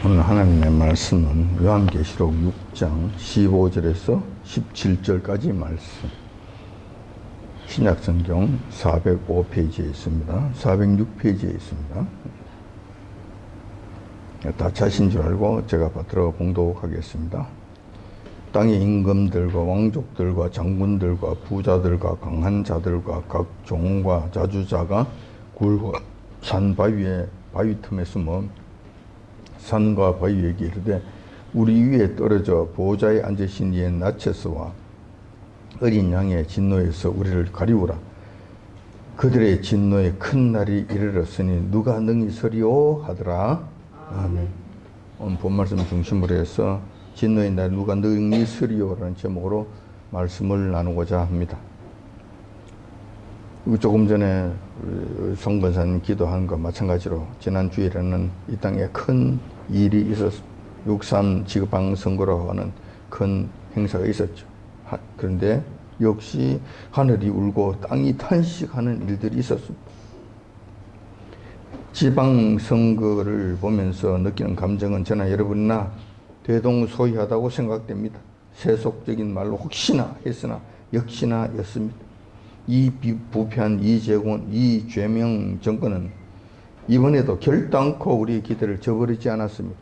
오늘 하나님의 말씀은 요한계시록 6장 15절에서 17절까지 말씀. 신약성경 405페이지에 있습니다. 406페이지에 있습니다. 다 자신 줄 알고 제가 받들어 봉독하겠습니다. 땅의 임금들과 왕족들과 장군들과 부자들과 강한 자들과 각 종과 자주자가 굴과 산 바위 틈에 숨어 산과 바위에게 이르되 우리 위에 떨어져 보호자에 앉으신 이의 나체스와 어린 양의 진노에서 우리를 가리우라. 그들의 진노의 큰 날이 이르렀으니 누가 능히 서리오 하더라. 아멘. 오늘 본말씀 중심으로 해서 진노의 날 누가 능히 서리오라는 제목으로 말씀을 나누고자 합니다. 조금 전에 송 권사님 기도한 것과 마찬가지로 지난 주일에는 이 땅에 큰 일이 있었습니다. 6.3 지방선거라고 하는 큰 행사가 있었죠. 그런데 역시 하늘이 울고 땅이 탄식하는 일들이 있었습니다. 지방선거를 보면서 느끼는 감정은 저나 여러분이나 대동소이하다고 생각됩니다. 세속적인 말로 혹시나 했으나 역시나 였습니다. 이 부패한 이재명 정권은 이번에도 결단코 우리의 기대를 저버리지 않았습니다.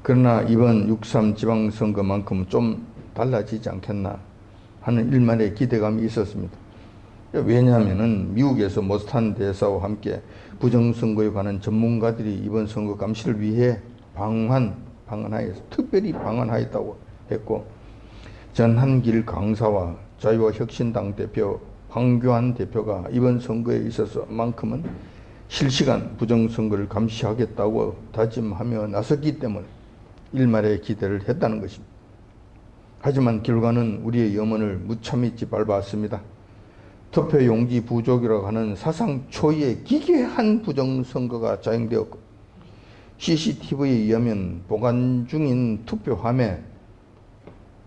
그러나 이번 6.3 지방선거만큼은 좀 달라지지 않겠나 하는 일만의 기대감이 있었습니다. 왜냐하면 미국에서 모스탄 대사와 함께 부정선거에 관한 전문가들이 이번 선거 감시를 위해 특별히 방한하였다고 했고, 전한길 강사와 자유와혁신당 대표 황교안 대표가 이번 선거에 있어서 만큼은 실시간 부정선거를 감시하겠다고 다짐하며 나섰기 때문에 일말의 기대를 했다는 것입니다. 하지만 결과는 우리의 염원을 무참히 짓밟았습니다. 투표용지 부족이라고 하는 사상 초유의 기괴한 부정선거가 자행되었고, CCTV에 의하면 보관 중인 투표함에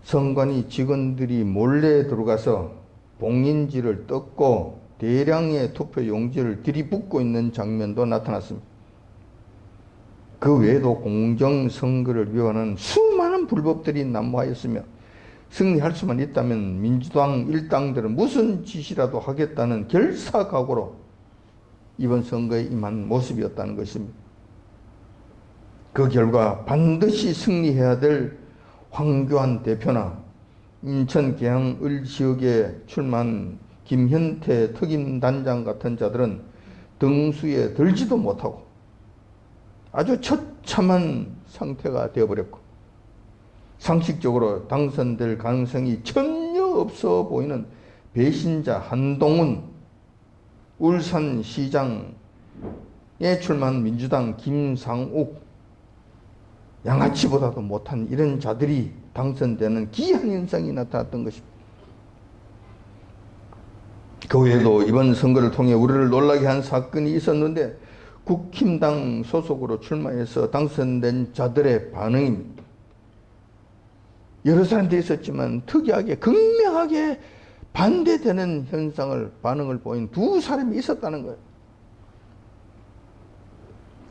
선관위 직원들이 몰래 들어가서 봉인지를 뜯고 대량의 투표용지를 들이붓고 있는 장면도 나타났습니다. 그 외에도 공정선거를 위반하는 수많은 불법들이 난무하였으며, 승리할 수만 있다면 민주당 일당들은 무슨 짓이라도 하겠다는 결사각오로 이번 선거에 임한 모습이었다는 것입니다. 그 결과 반드시 승리해야 될 황교안 대표나 인천 계양을 지역에 출마한 김현태 특임단장 같은 자들은 등수에 들지도 못하고 아주 처참한 상태가 되어버렸고, 상식적으로 당선될 가능성이 전혀 없어 보이는 배신자 한동훈, 울산시장에 출마한 민주당 김상욱, 양아치보다도 못한 이런 자들이 당선되는 기이한 현상이 나타났던 것입니다. 그 외에도 이번 선거를 통해 우리를 놀라게 한 사건이 있었는데, 국힘당 소속으로 출마해서 당선된 자들의 반응입니다. 여러 사람들이 있었지만 특이하게 극명하게 반대되는 반응을 보인 두 사람이 있었다는 거예요.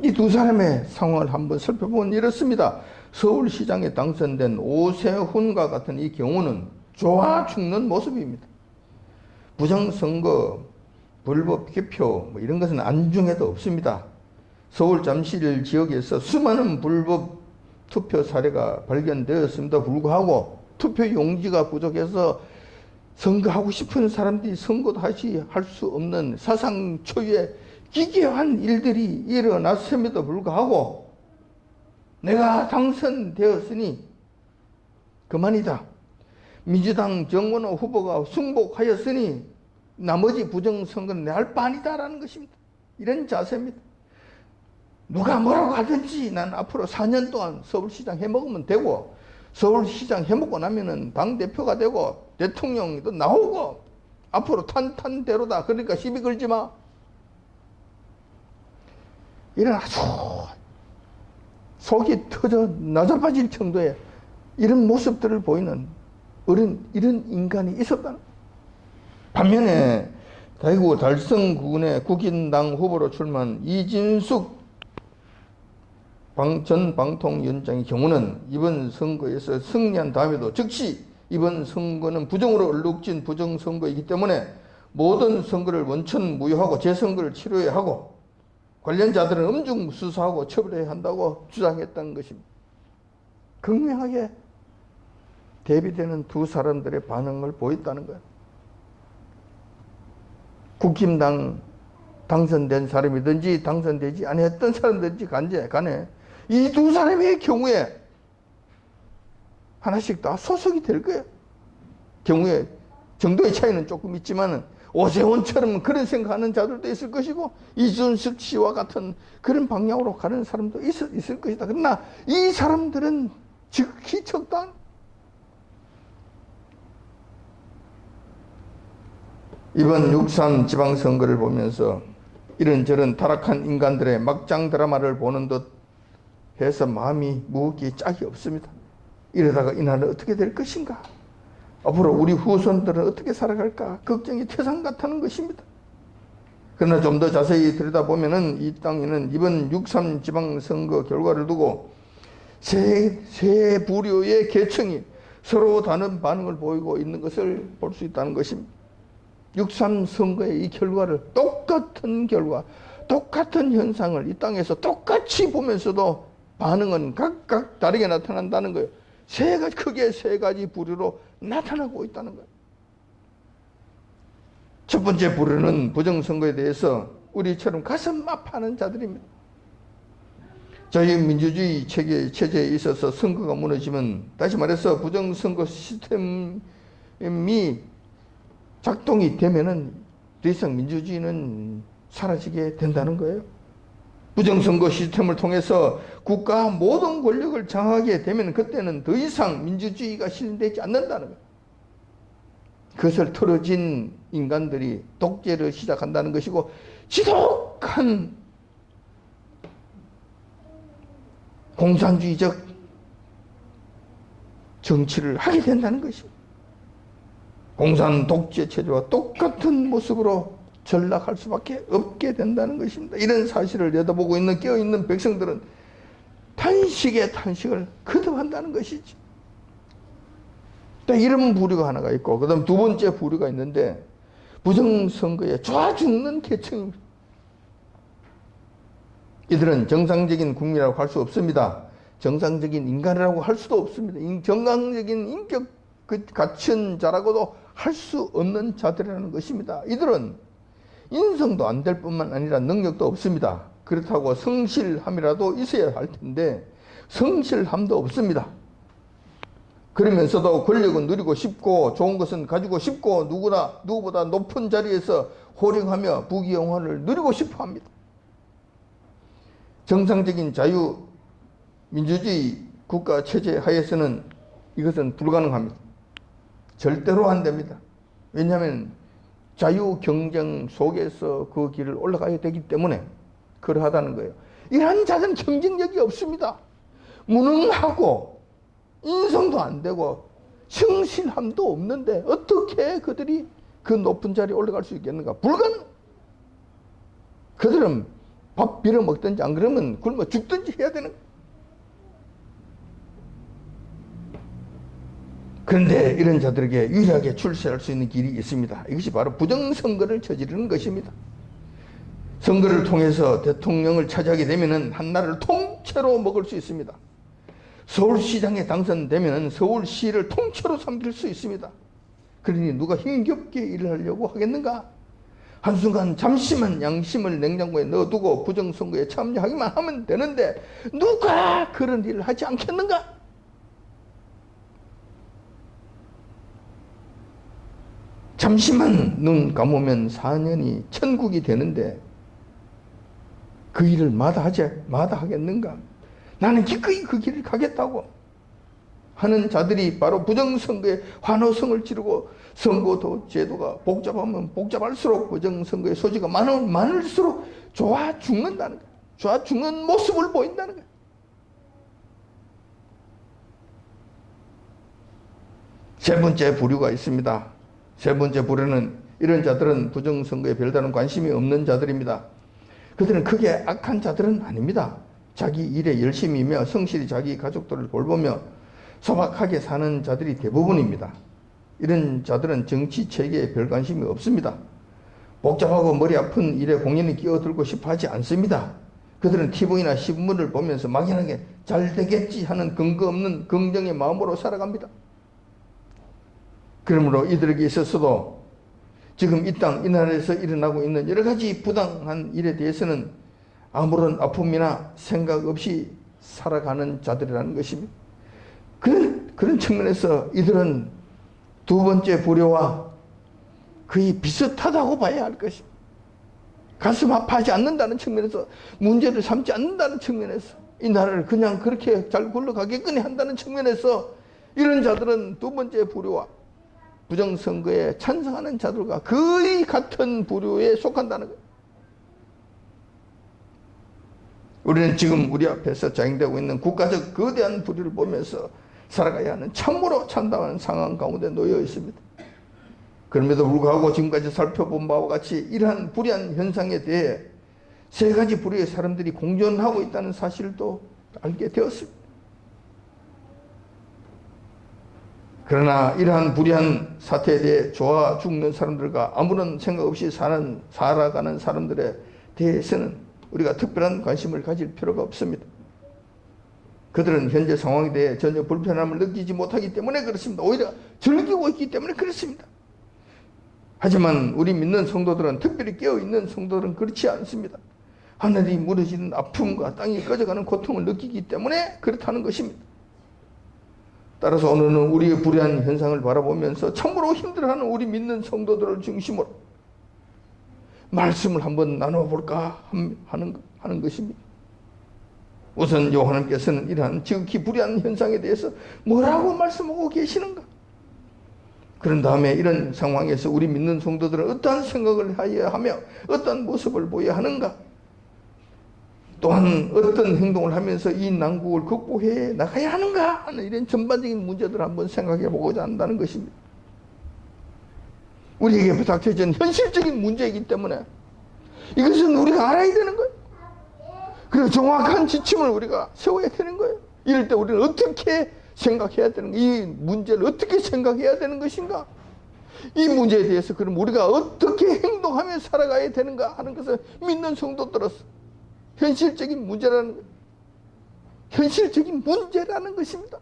이 두 사람의 상황을 한번 살펴보면 이렇습니다. 서울시장에 당선된 오세훈과 같은 이 경우는 좋아 죽는 모습입니다. 부정선거, 불법 개표 이런 것은 안중에도 없습니다. 서울 잠실 지역에서 수많은 불법 투표 사례가 발견되었음에도 불구하고 투표 용지가 부족해서 선거하고 싶은 사람들이 선거도 할 수 없는 사상 초유의 기괴한 일들이 일어났음에도 불구하고 내가 당선되었으니 그만이다. 민주당 정원호 후보가 승복하였으니 나머지 부정선거는 내 할 바 아니다라는 것입니다. 이런 자세입니다. 누가 뭐라고 하든지 난 앞으로 4년 동안 서울시장 해먹으면 되고, 서울시장 해먹고 나면은 당대표가 되고 대통령도 나오고 앞으로 탄탄대로다. 그러니까 시비 걸지 마. 이런 아주 속이 터져 나자빠질 정도의 이런 모습들을 보이는 이런 인간이 있었다는. 반면에 대구 달성군의 국민당 후보로 출마한 이진숙 전 방통위원장의 경우는 이번 선거에서 승리한 다음에도 즉시 이번 선거는 부정으로 얼룩진 부정선거이기 때문에 모든 선거를 원천 무효하고 재선거를 치러야 하고 관련자들은 엄중 수사하고 처벌해야 한다고 주장했다는 것입니다. 극명하게 대비되는 두 사람들의 반응을 보였다는 거예요. 국힘당 당선된 사람이든지 당선되지 아니했던 사람들인지 간에 이 두 사람의 경우에 하나씩 다 소속이 될 거예요. 경우에 정도의 차이는 조금 있지만 오세훈처럼 그런 생각하는 자들도 있을 것이고 이준석 씨와 같은 그런 방향으로 가는 사람도 있을 것이다. 그러나 이 사람들은 즉히 적당 이번 6.3 지방선거를 보면서 이런저런 타락한 인간들의 막장 드라마를 보는 듯 해서 마음이 무겁기 짝이 없습니다. 이러다가 이 나라는 어떻게 될 것인가? 앞으로 우리 후손들은 어떻게 살아갈까? 걱정이 태산 같다는 것입니다. 그러나 좀 더 자세히 들여다보면은 이 땅에는 이번 6.3 지방선거 결과를 두고 세 부류의 계층이 서로 다른 반응을 보이고 있는 것을 볼 수 있다는 것입니다. 6.3 선거의 이 결과를 똑같은 결과, 똑같은 현상을 이 땅에서 똑같이 보면서도 반응은 각각 다르게 나타난다는 거예요. 크게 세 가지 부류로 나타나고 있다는 거예요. 첫 번째 부류는 부정선거에 대해서 우리처럼 가슴 아파하는 자들입니다. 자유민주주의 체제에 있어서 선거가 무너지면 다시 말해서 부정선거 시스템이 작동이 되면은 더 이상 민주주의는 사라지게 된다는 거예요. 부정선거 시스템을 통해서 국가 모든 권력을 장악하게 되면 그때는 더 이상 민주주의가 실현되지 않는다는 거예요. 그것을 틀어진 인간들이 독재를 시작한다는 것이고 지독한 공산주의적 정치를 하게 된다는 것입니다. 공산 독재 체제와 똑같은 모습으로 전락할 수밖에 없게 된다는 것입니다. 이런 사실을 내다보고 있는 깨어있는 백성들은 탄식에 탄식을 거듭한다는 것이지. 이런 부류가 하나가 있고 그 다음 두 번째 부류가 있는데 부정선거에 좋아 죽는 계층입니다. 이들은 정상적인 국민이라고 할 수 없습니다. 정상적인 인간이라고 할 수도 없습니다. 정상적인 인격 갖춘 자라고도 할 수 없는 자들이라는 것입니다. 이들은 인성도 안 될 뿐만 아니라 능력도 없습니다. 그렇다고 성실함이라도 있어야 할 텐데 성실함도 없습니다. 그러면서도 권력은 누리고 싶고 좋은 것은 가지고 싶고 누구보다 높은 자리에서 호령하며 부귀영화를 누리고 싶어 합니다. 정상적인 자유민주주의 국가 체제 하에서는 이것은 불가능합니다. 절대로 안 됩니다. 왜냐하면 자유경쟁 속에서 그 길을 올라가야 되기 때문에 그러하다는 거예요. 이러한 자들은 경쟁력이 없습니다. 무능하고 인성도 안 되고 성실함도 없는데 어떻게 그들이 그 높은 자리에 올라갈 수 있겠는가? 불가능. 그들은 밥 빌어 먹든지 안 그러면 굶어 죽든지 해야 되는 거예요. 그런데 이런 자들에게 유일하게 출세할 수 있는 길이 있습니다. 이것이 바로 부정선거를 저지르는 것입니다. 선거를 통해서 대통령을 차지하게 되면 한 나라를 통째로 먹을 수 있습니다. 서울시장에 당선되면 서울시를 통째로 삼킬 수 있습니다. 그러니 누가 힘겹게 일을 하려고 하겠는가? 한순간 잠시만 양심을 냉장고에 넣어두고 부정선거에 참여하기만 하면 되는데 누가 그런 일을 하지 않겠는가? 잠시만 눈 감으면 4년이 천국이 되는데 그 일을 마다하겠는가? 나는 기꺼이 그 길을 가겠다고 하는 자들이 바로 부정선거에 환호성을 지르고 선거 제도가 복잡하면 복잡할수록 부정선거의 소지가 많을수록 좋아 죽는다는 거예요. 좋아 죽는 모습을 보인다는 거예요. 세 번째 부류가 있습니다. 세 번째 부류는 이런 자들은 부정선거에 별다른 관심이 없는 자들입니다. 그들은 크게 악한 자들은 아닙니다. 자기 일에 열심히며 성실히 자기 가족들을 돌보며 소박하게 사는 자들이 대부분입니다. 이런 자들은 정치 체계에 별 관심이 없습니다. 복잡하고 머리 아픈 일에 공연히 끼어들고 싶어 하지 않습니다. 그들은 TV나 신문을 보면서 막연하게 잘 되겠지 하는 근거 없는 긍정의 마음으로 살아갑니다. 그러므로 이들에게 있어서도 지금 이 땅, 이 나라에서 일어나고 있는 여러 가지 부당한 일에 대해서는 아무런 아픔이나 생각 없이 살아가는 자들이라는 것입니다. 그런 측면에서 이들은 두 번째 불효와 거의 비슷하다고 봐야 할 것입니다. 가슴 아파하지 않는다는 측면에서, 문제를 삼지 않는다는 측면에서, 이 나라를 그냥 그렇게 잘 굴러가게끔 한다는 측면에서 이런 자들은 두 번째 불효와 부정선거에 찬성하는 자들과 거의 같은 부류에 속한다는 거예요. 우리는 지금 우리 앞에서 자행되고 있는 국가적 거대한 부류를 보면서 살아가야 하는 참으로 참담한 상황 가운데 놓여 있습니다. 그럼에도 불구하고 지금까지 살펴본 바와 같이 이러한 불의한 현상에 대해 세 가지 부류의 사람들이 공존하고 있다는 사실을 또 알게 되었습니다. 그러나 이러한 불의한 사태에 대해 좋아 죽는 사람들과 아무런 생각 없이 살아가는 사람들에 대해서는 우리가 특별한 관심을 가질 필요가 없습니다. 그들은 현재 상황에 대해 전혀 불편함을 느끼지 못하기 때문에 그렇습니다. 오히려 즐기고 있기 때문에 그렇습니다. 하지만 우리 믿는 성도들은, 특별히 깨어있는 성도들은 그렇지 않습니다. 하늘이 무너지는 아픔과 땅이 꺼져가는 고통을 느끼기 때문에 그렇다는 것입니다. 따라서 오늘은 우리의 불의한 현상을 바라보면서 참으로 힘들어하는 우리 믿는 성도들을 중심으로 말씀을 한번 나눠볼까 하는 것입니다. 우선 요한님께서는 이러한 지극히 불의한 현상에 대해서 뭐라고 말씀하고 계시는가? 그런 다음에 이런 상황에서 우리 믿는 성도들은 어떠한 생각을 해야 하며 어떠한 모습을 보여야 하는가? 또한 어떤 행동을 하면서 이 난국을 극복해 나가야 하는가 하는 이런 전반적인 문제들을 한번 생각해 보고자 한다는 것입니다. 우리에게 부닥쳐진 현실적인 문제이기 때문에 이것은 우리가 알아야 되는 거예요. 그리고 정확한 지침을 우리가 세워야 되는 거예요. 이럴 때 우리는 어떻게 생각해야 되는 가, 이 문제를 어떻게 생각해야 되는 것인가, 이 문제에 대해서 그럼 우리가 어떻게 행동하며 살아가야 되는가 하는 것을 믿는 성도들로서 현실적인 문제라는 거예요. 현실적인 문제라는 것입니다.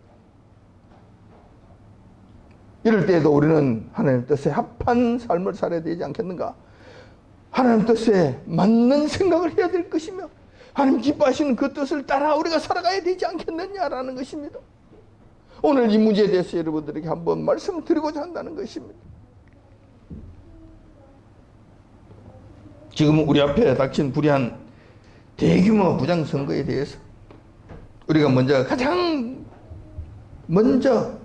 이럴 때에도 우리는 하나님 뜻에 합한 삶을 살아야 되지 않겠는가? 하나님 뜻에 맞는 생각을 해야 될 것이며 하나님 기뻐하시는 그 뜻을 따라 우리가 살아가야 되지 않겠느냐라는 것입니다. 오늘 이 문제에 대해서 여러분들에게 한번 말씀을 드리고자 한다는 것입니다. 지금 우리 앞에 닥친 불의한 대규모 부정선거에 대해서 우리가 가장 먼저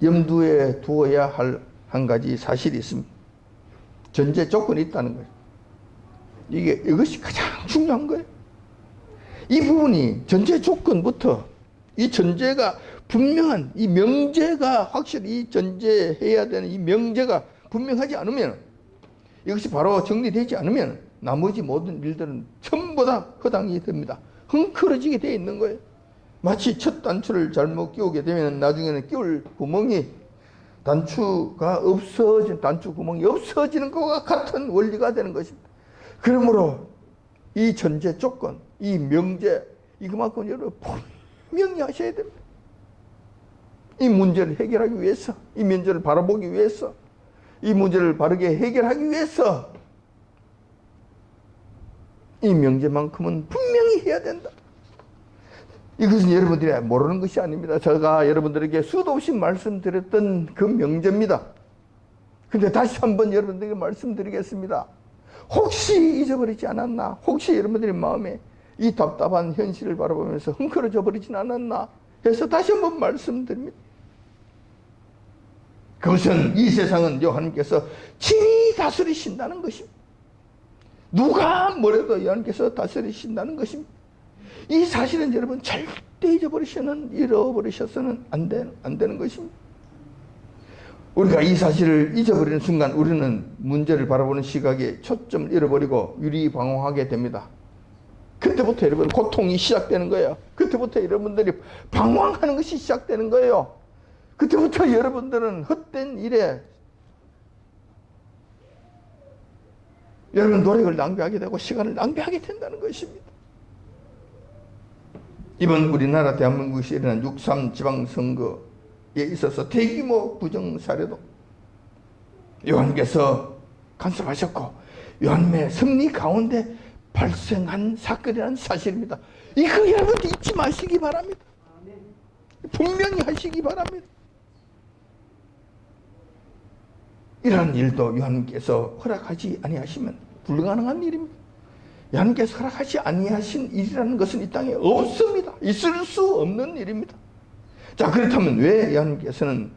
염두에 두어야 할 한 가지 사실이 있습니다. 전제 조건이 있다는 거예요. 이것이 가장 중요한 거예요. 이 부분이 전제 조건부터, 이 전제가 분명한, 이 명제가 확실히 이 전제해야 되는 이 명제가 분명하지 않으면, 이것이 바로 정리되지 않으면 나머지 모든 일들은 전부 다 허당이 됩니다. 헝클어지게 되어 있는 거예요. 마치 첫 단추를 잘못 끼우게 되면 나중에는 끼울 구멍이, 단추 구멍이 없어지는 것과 같은 원리가 되는 것입니다. 그러므로 이 전제 조건, 이 명제, 이것만큼 여러분 분명히 하셔야 됩니다. 이 문제를 해결하기 위해서, 이 문제를 바라보기 위해서, 이 문제를 바르게 해결하기 위해서 이 명제만큼은 분명히 해야 된다. 이것은 여러분들이 모르는 것이 아닙니다. 제가 여러분들에게 수도 없이 말씀드렸던 그 명제입니다. 근데 다시 한번 여러분들에게 말씀드리겠습니다. 혹시 잊어버리지 않았나? 혹시 여러분들의 마음에 이 답답한 현실을 바라보면서 헝클어져 버리진 않았나? 해서 다시 한번 말씀드립니다. 그것은 이 세상은 하나님께서 친히 다스리신다는 것입니다. 누가 뭐래도 하나님께서 다스리신다는 것입니다. 이 사실은 여러분 절대 잃어버리셔서는 안 되는 것입니다. 우리가 이 사실을 잊어버리는 순간 우리는 문제를 바라보는 시각에 초점을 잃어버리고 유리방황하게 됩니다. 그때부터 여러분 고통이 시작되는 거예요. 그때부터 여러분들이 방황하는 것이 시작되는 거예요. 그때부터 여러분들은 헛된 일에 여러분 노력을 낭비하게 되고 시간을 낭비하게 된다는 것입니다. 이번 우리나라 대한민국에서 일어난 6.3 지방선거에 있어서 대규모 부정 사례도 요한께서 간섭하셨고 요한의 승리 가운데 발생한 사건이라는 사실입니다. 이거 여러분 잊지 마시기 바랍니다. 분명히 하시기 바랍니다. 이러한 일도 요한께서 허락하지 아니하시면 불가능한 일입니다. 요한께서 허락하지 아니하신 일이라는 것은 이 땅에 없습니다. 있을 수 없는 일입니다. 자, 그렇다면 왜 요한께서는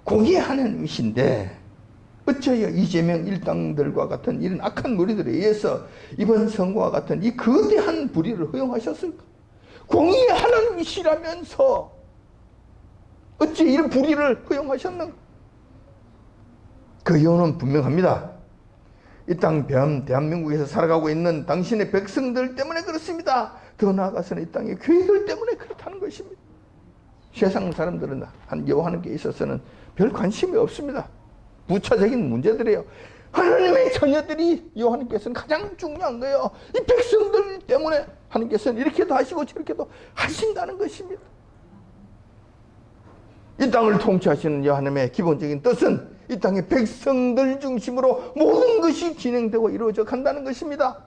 공의의 하나님이신데 어찌하여 이재명 일당들과 같은 이런 악한 무리들에 의해서 이번 선거와 같은 이 거대한 불의를 허용하셨을까? 공의의 하나님이시라면서 어찌 이런 불의를 허용하셨는가? 그 이유는 분명합니다. 이 땅 대한민국에서 살아가고 있는 당신의 백성들 때문에 그렇습니다. 더 나아가서는 이 땅의 교회들 때문에 그렇다는 것입니다. 세상 사람들은 한 여호와께 있어서는 별 관심이 없습니다. 부차적인 문제들이에요. 하나님의 자녀들이 여호와께서는 가장 중요한 거예요. 이 백성들 때문에 하나님께서는 이렇게도 하시고 저렇게도 하신다는 것입니다. 이 땅을 통치하시는 하나님의 기본적인 뜻은 이 땅의 백성들 중심으로 모든 것이 진행되고 이루어져 간다는 것입니다.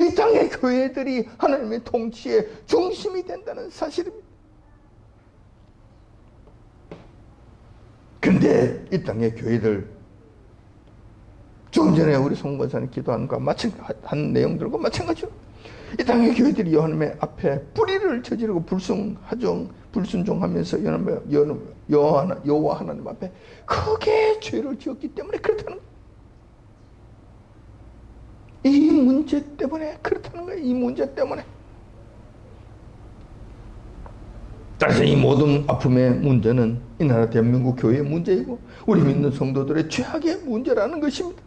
이 땅의 교회들이 하나님의 통치의 중심이 된다는 사실입니다. 그런데 이 땅의 교회들, 조금 전에 우리 송 권사님 기도한 것과 한 내용들과 마찬가지로 이 땅의 교회들이 하나님의 앞에 불의를 저지르고 불순종하면서 여호와 하나님 앞에 크게 죄를 지었기 때문에 그렇다는 거예요. 이 문제 때문에 그렇다는 거예요. 이 문제 때문에. 따라서 이 모든 아픔의 문제는 이 나라 대한민국 교회의 문제이고 우리 믿는 성도들의 죄악의 문제라는 것입니다.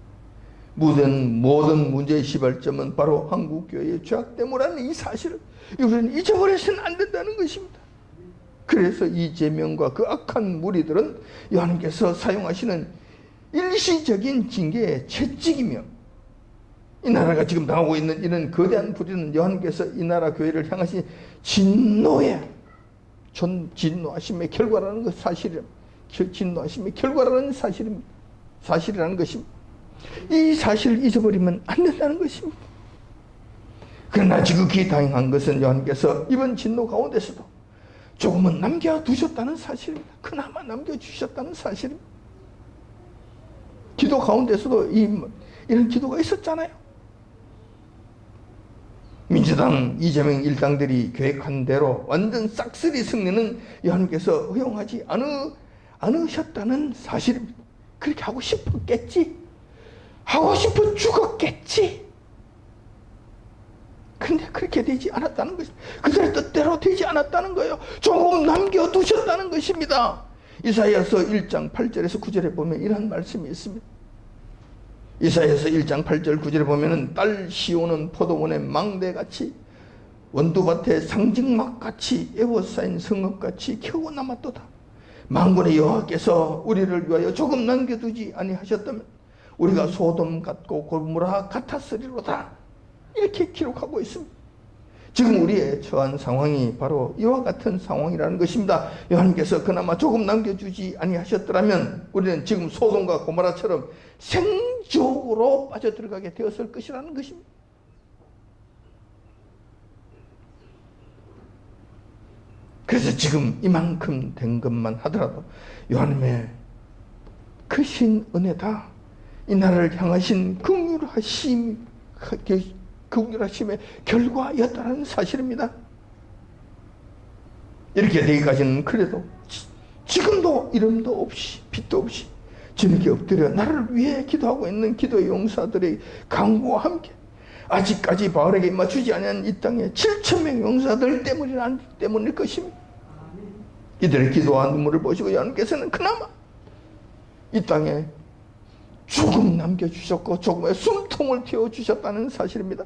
모든 문제의 시발점은 바로 한국교회의 죄악 때문이라는 이 사실을 우리는 잊어버려서는 안 된다는 것입니다. 그래서 이재명과 그 악한 무리들은 하나님께서 사용하시는 일시적인 징계의 채찍이며 이 나라가 지금 당하고 있는 이런 거대한 불의는 하나님께서 이 나라 교회를 향하신 진노하심의 결과라는 것 사실이랍니다. 진노하심의 결과라는 사실이라는 것입니다. 이 사실을 잊어버리면 안 된다는 것입니다. 그러나 지극히 다행한 것은 여호와께서 이번 진노 가운데서도 조금은 남겨두셨다는 사실입니다. 그나마 남겨주셨다는 사실입니다. 기도 가운데서도 이런 기도가 있었잖아요. 민주당 이재명 일당들이 계획한 대로 완전 싹쓸이 승리는 여호와께서 허용하지 않으셨다는 사실입니다. 그렇게 하고 싶었겠지. 하고 싶어 죽었겠지. 근데 그렇게 되지 않았다는 것입니다. 그들의 뜻대로 되지 않았다는 거예요. 조금 남겨두셨다는 것입니다. 이사야서 1장 8절에서 9절에 보면 이런 말씀이 있습니다. 이사야서 1장 8절 9절에 보면은 딸 시온은 포도원의 망대같이 원두밭의 상징막같이 에워싸인 성읍같이 겨우 남았도다. 만군의 여호와께서 우리를 위하여 조금 남겨두지 아니하셨다면 우리가 소돔 같고 고모라 같았으리로다. 이렇게 기록하고 있습니다. 지금 우리의 처한 상황이 바로 이와 같은 상황이라는 것입니다. 여호와께서 그나마 조금 남겨주지 아니하셨더라면 우리는 지금 소돔과 고모라처럼 생적으로 빠져들어가게 되었을 것이라는 것입니다. 그래서 지금 이만큼 된 것만 하더라도 하나님의 크신 은혜다. 이 나라를 향하신 긍휼하심의 결과였다는 사실입니다. 이렇게 되기까지는 그래도 지금도 이름도 없이 빛도 없이 저녁에 엎드려 나라를 위해 기도하고 있는 기도의 용사들의 강구와 함께 아직까지 바울에게 맞추지 않은 이 땅의 7,000명 용사들 때문일 것입니다. 이들의 기도와 눈물을 보시고 여호와께서는 그나마 이 땅에 조금 남겨주셨고 조금의 숨통을 틔워주셨다는 사실입니다.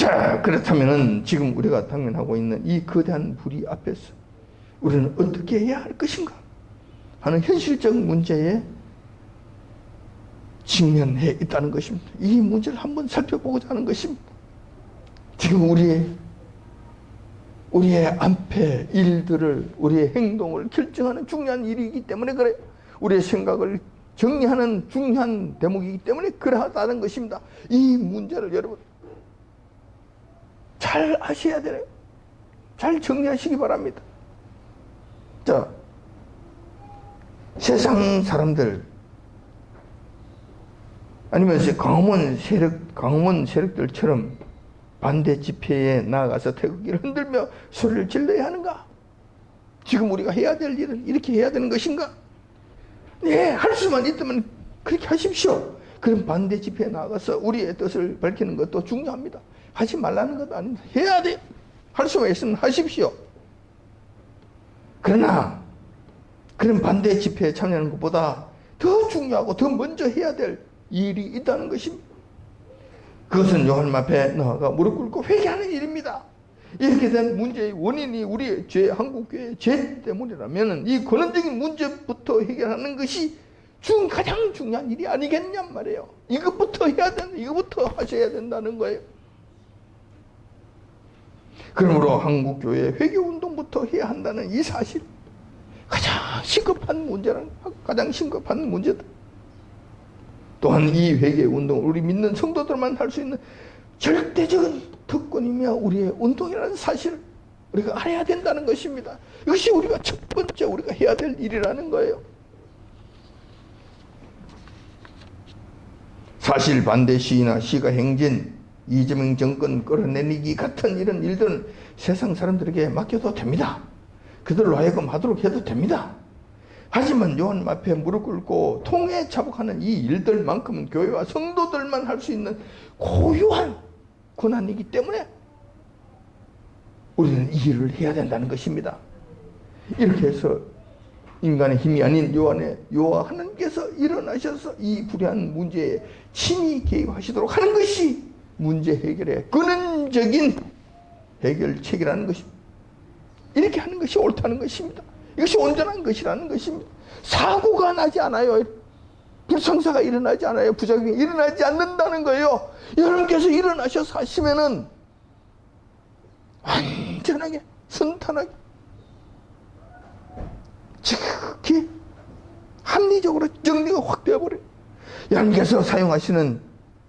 자, 그렇다면은 지금 우리가 당면하고 있는 이 거대한 불의 앞에서 우리는 어떻게 해야 할 것인가 하는 현실적 문제에 직면해 있다는 것입니다. 이 문제를 한번 살펴보고자 하는 것입니다. 지금 우리의 앞에 일들을, 우리의 행동을 결정하는 중요한 일이기 때문에 그래요. 우리의 생각을 정리하는 중요한 대목이기 때문에 그러하다는 것입니다. 이 문제를 여러분 잘 아셔야 돼요. 잘 정리하시기 바랍니다. 자, 세상 사람들 아니면 강원 세력들처럼 반대 집회에 나아가서 태극기를 흔들며 소리를 질러야 하는가? 지금 우리가 해야 될 일을 이렇게 해야 되는 것인가? 네, 할 수만 있다면 그렇게 하십시오. 그럼 반대 집회에 나가서 우리의 뜻을 밝히는 것도 중요합니다. 하지 말라는 것도 아닙니다. 해야 돼요. 할 수만 있으면 하십시오. 그러나 그런 반대 집회에 참여하는 것보다 더 중요하고 더 먼저 해야 될 일이 있다는 것입니다. 그것은 요한님 앞에 나아가 무릎 꿇고 회개하는 일입니다. 이렇게 된 문제의 원인이 우리의 죄, 한국교회의 죄 때문이라면 이 근원적인 문제부터 해결하는 것이 가장 중요한 일이 아니겠냔 말이에요. 이것부터 해야 된다. 이것부터 하셔야 된다는 거예요. 그러므로 한국교회의 회개운동부터 해야 한다는 이 사실, 가장 심각한 문제다. 또한 이 회개운동을 우리 믿는 성도들만 할 수 있는 절대적인 특권이며 우리의 운동이라는 사실을 우리가 알아야 된다는 것입니다. 이것이 우리가 첫 번째 우리가 해야 될 일이라는 거예요. 사실 반대 시위나 시가 행진, 이재명 정권 끌어내리기 같은 이런 일들은 세상 사람들에게 맡겨도 됩니다. 그들로 하여금 하도록 해도 됩니다. 하지만 요한님 앞에 무릎 꿇고 통해 자복하는 이 일들만큼은 교회와 성도들만 할 수 있는 고유한 권한이기 때문에 우리는 이 일을 해야 된다는 것입니다. 이렇게 해서 인간의 힘이 아닌 여호와 하나님께서 일어나셔서 이 불의한 문제에 친히 개입하시도록 하는 것이 문제 해결의 근원적인 해결책이라는 것입니다. 이렇게 하는 것이 옳다는 것입니다. 이것이 온전한 것이라는 것입니다. 사고가 나지 않아요. 불상사가 일어나지 않아요. 부작용이 일어나지 않는다는 거예요. 여러분께서 일어나셔서 하시면은 완전하게 순탄하게 지극히 합리적으로 정리가 확 되어버려요. 여러분께서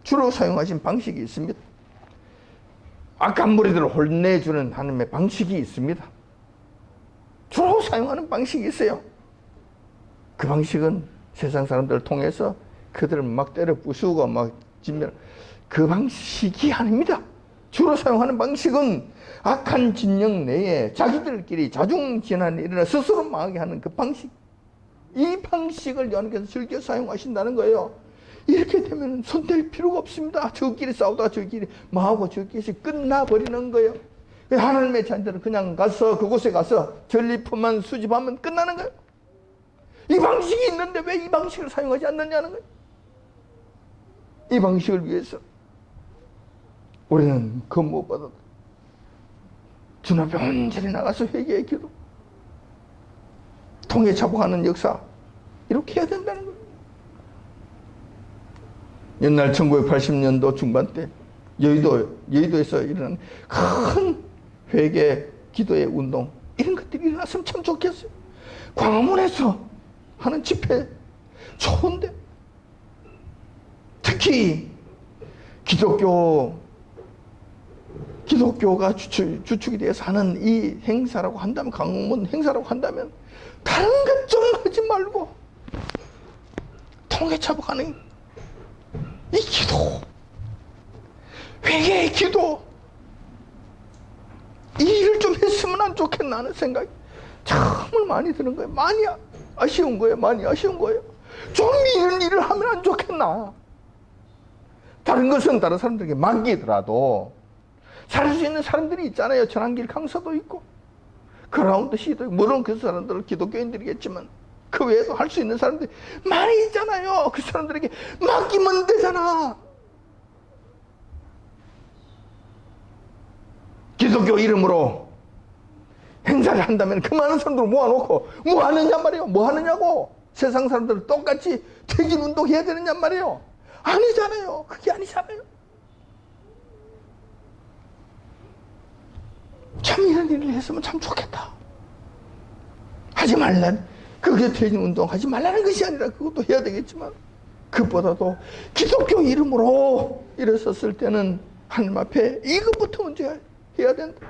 주로 사용하신 방식이 있습니다. 악한 무리들을 혼내주는 하나님의 방식이 있습니다. 주로 사용하는 방식이 있어요. 그 방식은 세상 사람들을 통해서 그들을 막 때려 부수고 막 진멸, 그 방식이 아닙니다. 주로 사용하는 방식은 악한 진영 내에 자기들끼리 자중진환이 일어나 스스로 망하게 하는 그 방식, 이 방식을 여호와께서 즐겨 사용하신다는 거예요. 이렇게 되면 손댈 필요가 없습니다. 저끼리 싸우다가 저끼리 망하고 저끼리 끝나버리는 거예요. 하나님의 자녀들은 그냥 가서 그곳에 가서 전리품만 수집하면 끝나는 거예요. 이 방식이 있는데 왜 이 방식을 사용하지 않느냐는 거예요. 이 방식을 위해서 우리는 그 무엇보다 주님 앞에 온전히 나가서 회개의 기도, 통해 자복하는 역사, 이렇게 해야 된다는 거예요. 옛날 1980년도 중반 때 여의도에서 일어난 큰 회개 기도의 운동, 이런 것들이 일어났으면 참 좋겠어요. 광화문에서 하는 집회 좋은데, 특히 기독교가 주축이 되어서 하는 이 행사라고 한다면, 광화문 행사라고 한다면 다른 것 좀 하지 말고 통해 자복하는 이 기도, 회개의 기도, 이 일을 좀 했으면 안 좋겠나 하는 생각이 정말 많이 드는 거예요. 많이 아쉬운 거예요. 좀 이런 일을 하면 안 좋겠나. 다른 것은 다른 사람들에게 맡기더라도 살 수 있는 사람들이 있잖아요. 전환길 강사도 있고 그라운드 시도 있고, 물론 그 사람들은 기독교인들이겠지만 그 외에도 할 수 있는 사람들이 많이 있잖아요. 그 사람들에게 맡기면 되잖아. 기독교 이름으로 행사를 한다면 그 많은 사람들을 모아놓고 뭐 하느냐 말이에요. 뭐 하느냐고. 세상 사람들은 똑같이 퇴진 운동 해야 되느냐 말이에요. 아니잖아요. 그게 아니잖아요. 참 이런 일을 했으면 참 좋겠다. 하지 말란, 그게 퇴진 운동 하지 말라는 것이 아니라 그것도 해야 되겠지만, 그것보다도 기독교 이름으로 일어섰을 때는 하나님 앞에 이것부터 먼저 해야 된다.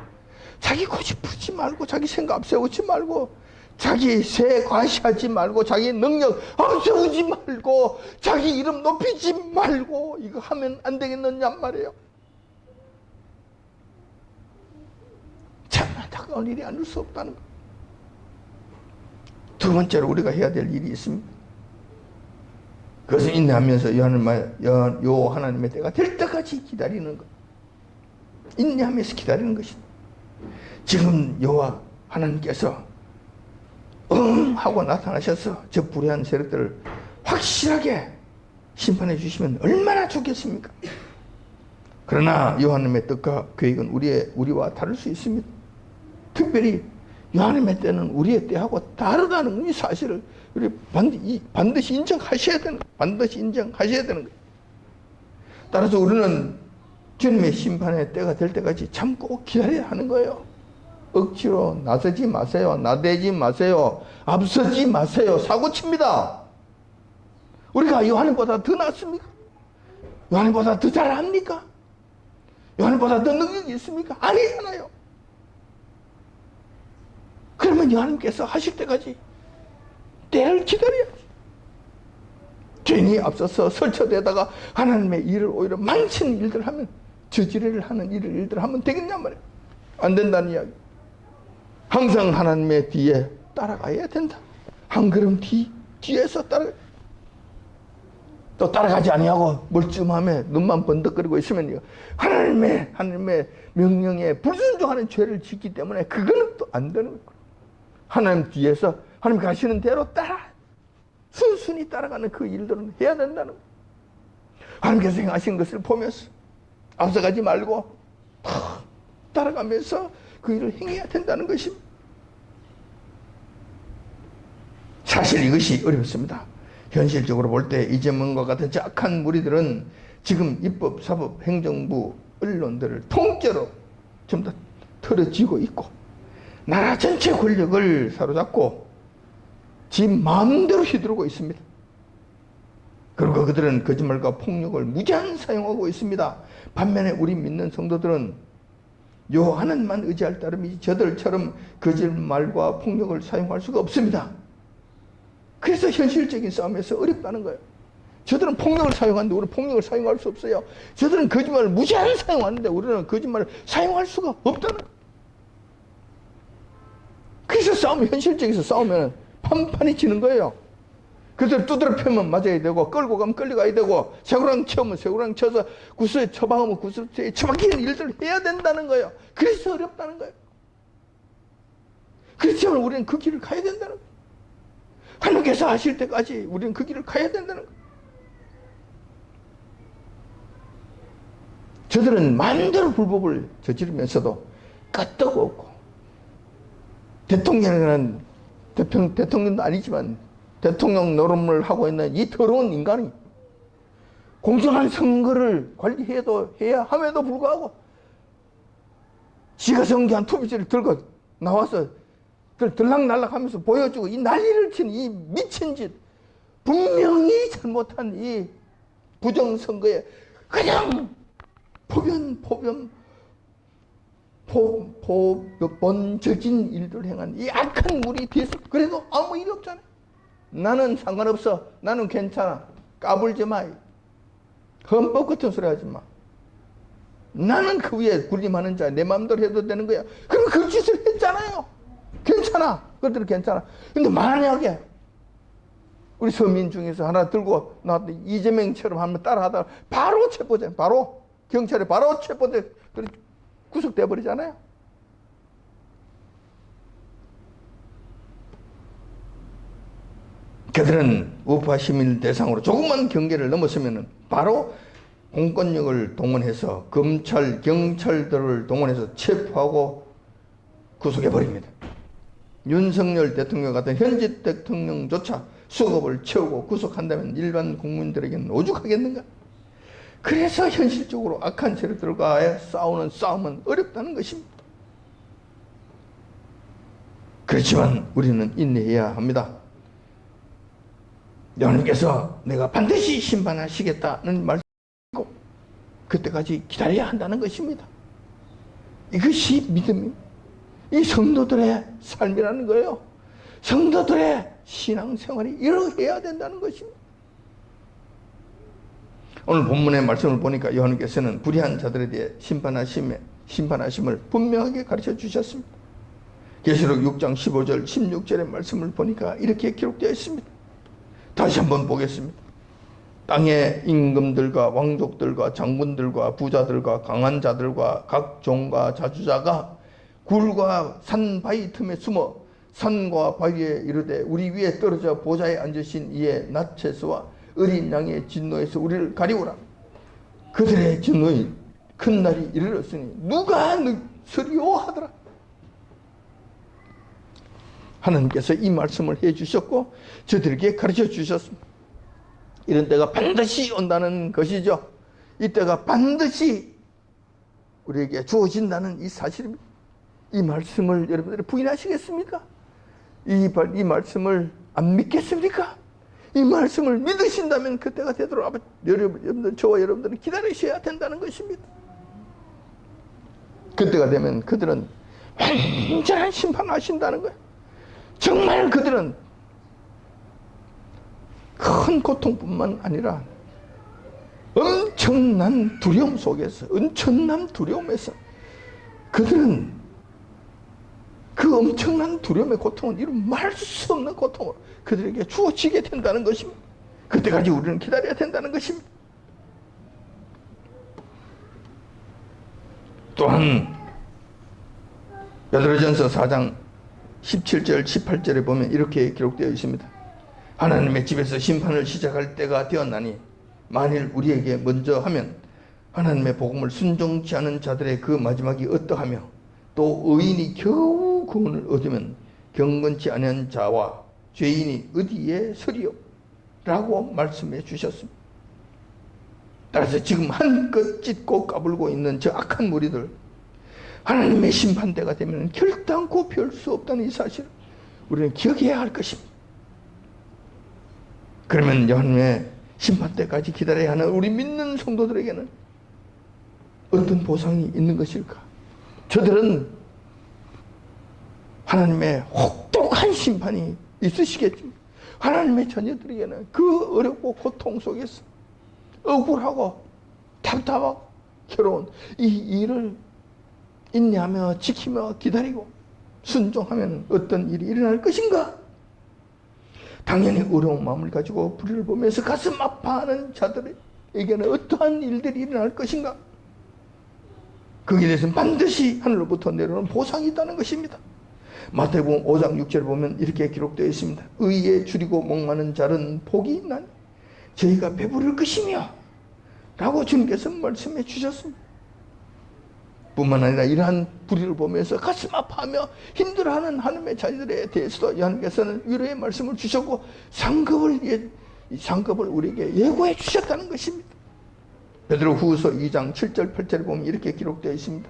자기 고집 부리지 말고, 자기 생각 앞세우지 말고, 자기 새 과시하지 말고, 자기 능력 앞세우지 말고, 자기 이름 높이지 말고, 이거 하면 안 되겠느냐 말이에요. 참 안타까운 일이 아닐 수 없다는 거. 두 번째로 우리가 해야 될 일이 있습니다. 그것은 인내하면서 요 하나님의 때가 될 때까지 기다리는 것. 인내하면서 기다리는 것이다. 지금 여호와 하나님께서 하고 나타나셔서 저 불의한 세력들을 확실하게 심판해 주시면 얼마나 좋겠습니까? 그러나 하나님의 뜻과 계획은 우리와 다를 수 있습니다. 특별히 하나님의 때는 우리의 때하고 다르다는 이 사실을 우리 반드시 인정하셔야 되는 거예요. 반드시 인정하셔야 되는 거예요. 따라서 우리는 주님의 심판의 때가 될 때까지 참고 기다려야 하는 거예요. 억지로 나서지 마세요. 나대지 마세요. 앞서지 마세요. 사고칩니다. 우리가 요한보다 더 낫습니까? 요한보다 더 잘합니까? 요한보다 더 능력이 있습니까? 아니잖아요. 그러면 요한님께서 하실 때까지 때를 기다려야지. 괜히 앞서서 설쳐대다가 하나님의 일을 오히려 망치는 일들을 하면, 저지레를 하는 일들을 하면 되겠냐 말이에요. 안 된다는 이야기. 항상 하나님의 뒤에 따라가야 된다. 한 걸음 뒤에서 또 따라가지 아니하고 멀쩡함에 눈만 번득거리고 있으면 하나님의 명령에 불순종하는 죄를 짓기 때문에 그거는 또 안 되는 거예요. 하나님 뒤에서 하나님 가시는 대로 순순히 따라가는 그 일들은 해야 된다는 거예요. 하나님께서 행하신 것을 보면서 앞서가지 말고 따라가면서 그 일을 행해야 된다는 것입니다. 사실 이것이 어렵습니다. 현실적으로 볼 때 이재명과 같은 저 악한 무리들은 지금 입법, 사법, 행정부, 언론들을 통째로 전부 다 털어쥐고 있고 나라 전체 권력을 사로잡고 지 마음대로 휘두르고 있습니다. 그리고 그들은 거짓말과 폭력을 무제한 사용하고 있습니다. 반면에 우리 믿는 성도들은 요 하나님만 의지할 따름이지 저들처럼 거짓말과 폭력을 사용할 수가 없습니다. 그래서 현실적인 싸움에서 어렵다는 거예요. 저들은 폭력을 사용하는데 우리는 폭력을 사용할 수 없어요. 저들은 거짓말을 무제한 사용하는데 우리는 거짓말을 사용할 수가 없다는 거예요. 그래서 현실적에서 싸우면 판판이 지는 거예요. 그래서 두드려 패면 맞아야 되고, 끌고 가면 끌려가야 되고, 새우랑 쳐면 새우랑 쳐서 구슬에 처박으면 구슬에 처박히는 일들을 해야 된다는 거예요. 그래서 어렵다는 거예요. 그렇지만 우리는 그 길을 가야 된다는 거예요. 하나님께서 하실 때까지 우리는 그 길을 가야 된다는 거예요. 저들은 마음대로 불법을 저지르면서도 끄떡 없고, 대통령도 아니지만 대통령 노릇을 하고 있는 이 더러운 인간이 공정한 선거를 해야 함에도 불구하고 지가 성기한 투비지를 들고 나와서 들락날락 하면서 보여주고 이 난리를 치는 이 미친 짓, 분명히 잘못한 이 부정선거에 그냥 번져진 일들을 행한 이 악한 무리 뒤에서 그래도 아무 일이 없잖아요. 나는 상관없어. 나는 괜찮아. 까불지 마. 헌법 같은 소리 하지 마. 나는 그 위에 군림하는 자, 내 마음대로 해도 되는 거야. 그럼 그 짓을 했잖아요. 괜찮아. 그들은 괜찮아. 근데 만약에 우리 서민 중에서 하나 들고 나왔더니 이재명처럼 한번 따라하다가 바로 체포돼. 바로 경찰에 바로 체포돼. 구속돼 버리잖아요. 그들은 우파 시민 대상으로 조금만 경계를 넘었으면 바로 공권력을 동원해서 검찰, 경찰들을 동원해서 체포하고 구속해버립니다. 윤석열 대통령 같은 현직 대통령조차 수갑을 채우고 구속한다면 일반 국민들에게는 오죽하겠는가? 그래서 현실적으로 악한 세력들과의 싸우는 싸움은 어렵다는 것입니다. 그렇지만 우리는 인내해야 합니다. 여러분께서 내가 반드시 심판하시겠다는 말씀이고 그때까지 기다려야 한다는 것입니다. 이것이 믿음입니다. 이 성도들의 삶이라는 거예요. 성도들의 신앙생활이 이러해야 된다는 것입니다. 오늘 본문의 말씀을 보니까 요한께서는 불의한 자들에 대해 심판하심을 분명하게 가르쳐 주셨습니다. 계시록 6장 15절 16절의 말씀을 보니까 이렇게 기록되어 있습니다. 다시 한번 보겠습니다. 땅의 임금들과 왕족들과 장군들과 부자들과 강한 자들과 각 종과 자주자가 굴과 산 바위 틈에 숨어 산과 바위에 이르되 우리 위에 떨어져 보좌에 앉으신 이의 낫체스와 어린 양의 진노에서 우리를 가리우라. 그들의 진노의 큰 날이 이르렀으니 누가 서리오 하더라. 하나님께서 이 말씀을 해주셨고 저들에게 가르쳐 주셨습니다. 이런 때가 반드시 온다는 것이죠. 이 때가 반드시 우리에게 주어진다는 이 사실입니다. 이 말씀을 여러분들이 부인하시겠습니까? 이 말씀을 안 믿겠습니까? 이 말씀을 믿으신다면 그때가 되도록 여러분들, 저와 여러분들은 기다리셔야 된다는 것입니다. 그때가 되면 그들은 완전한 심판하신다는 거예요. 정말 그들은 큰 고통뿐만 아니라 엄청난 두려움 속에서, 엄청난 두려움에서 그들은 그 엄청난 두려움의 고통은 이루 말할 수 없는 고통으로 그들에게 주어지게 된다는 것입니다. 그때까지 우리는 기다려야 된다는 것입니다. 또한 베드로전서 4장 17절 18절에 보면 이렇게 기록되어 있습니다. 하나님의 집에서 심판을 시작할 때가 되었나니 만일 우리에게 먼저 하면 하나님의 복음을 순종치 않은 자들의 그 마지막이 어떠하며 또 의인이 겨우 구원을 얻으면 경건치 않은 자와 죄인이 어디에 서리요? 라고 말씀해 주셨습니다. 따라서 지금 한껏 찢고 까불고 있는 저 악한 무리들, 하나님의 심판대가 되면 결단코 별 수 없다는 이 사실을 우리는 기억해야 할 것입니다. 그러면 하나님의 심판대까지 기다려야 하는 우리 믿는 성도들에게는 어떤 보상이 있는 것일까? 저들은 하나님의 혹독한 심판이 있으시겠지만 하나님의 자녀들에게는 그 어렵고 고통 속에서 억울하고 답답하고 괴로운 이 일을 인내하며 지키며 기다리고 순종하면 어떤 일이 일어날 것인가? 당연히 어려운 마음을 가지고 불의를 보면서 가슴 아파하는 자들에게는 어떠한 일들이 일어날 것인가? 거기에 대해서는 반드시 하늘로부터 내려오는 보상이 있다는 것입니다. 마태복음 5장 6절에 보면 이렇게 기록되어 있습니다. 의에 줄이고 목마른 자는 복이 있나니 저희가 배부를 것이며 라고 주님께서 말씀해 주셨습니다. 뿐만 아니라 이러한 불의를 보면서 가슴 아파하며 힘들어하는 하나님의 자녀들에 대해서도 하나님께서는 위로의 말씀을 주셨고 상급을 우리에게 예고해 주셨다는 것입니다. 베드로후서 2장 7절 8절에 보면 이렇게 기록되어 있습니다.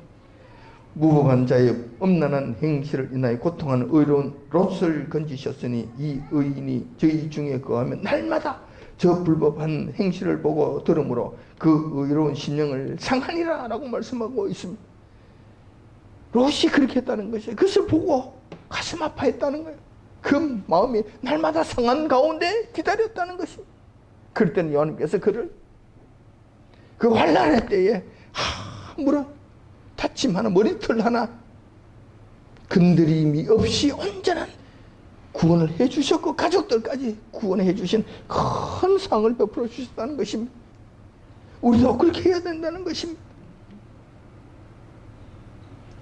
무법한 자의 엄난한 행실을 인하여 고통하는 의로운 롯을 건지셨으니 이 의인이 저희 중에 거하면 날마다 저 불법한 행실을 보고 들으므로 그 의로운 심령을 상하니라 라고 말씀하고 있습니다. 롯이 그렇게 했다는 것이에요. 그것을 보고 가슴 아파했다는 거예요. 그 마음이 날마다 상한 가운데 기다렸다는 것입니다. 그럴 때는 여호와님께서 그를 그 환난의 때에 아무런 다침 하나, 머리털 하나 건드림이 없이 온전한 구원을 해주셨고 가족들까지 구원해 주신 큰 상을 베풀어 주셨다는 것입니다. 우리도 그렇게 해야 된다는 것입니다.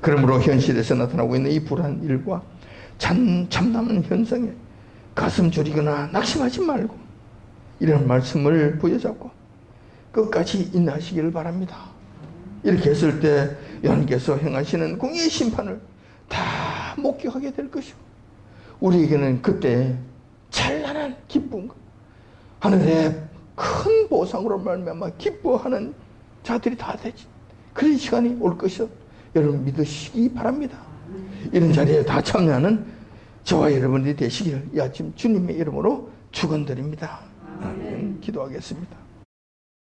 그러므로 현실에서 나타나고 있는 이 불안 일과 참담한 현상에 가슴 졸이거나 낙심하지 말고 이런 말씀을 부여잡고 끝까지 인하시기를 바랍니다. 이렇게 했을 때 여러분께서 행하시는 공의의 심판을 다 목격하게 될 것이고, 우리에게는 그때 찬란한 기쁨과 하늘의 큰 보상으로 말미암아 기뻐하는 자들이 다 되지. 그런 시간이 올 것을 여러분 믿으시기 바랍니다. 이런 자리에 다 참여하는 저와 여러분들이 되시기를 이 아침 주님의 이름으로 축원드립니다. 기도하겠습니다.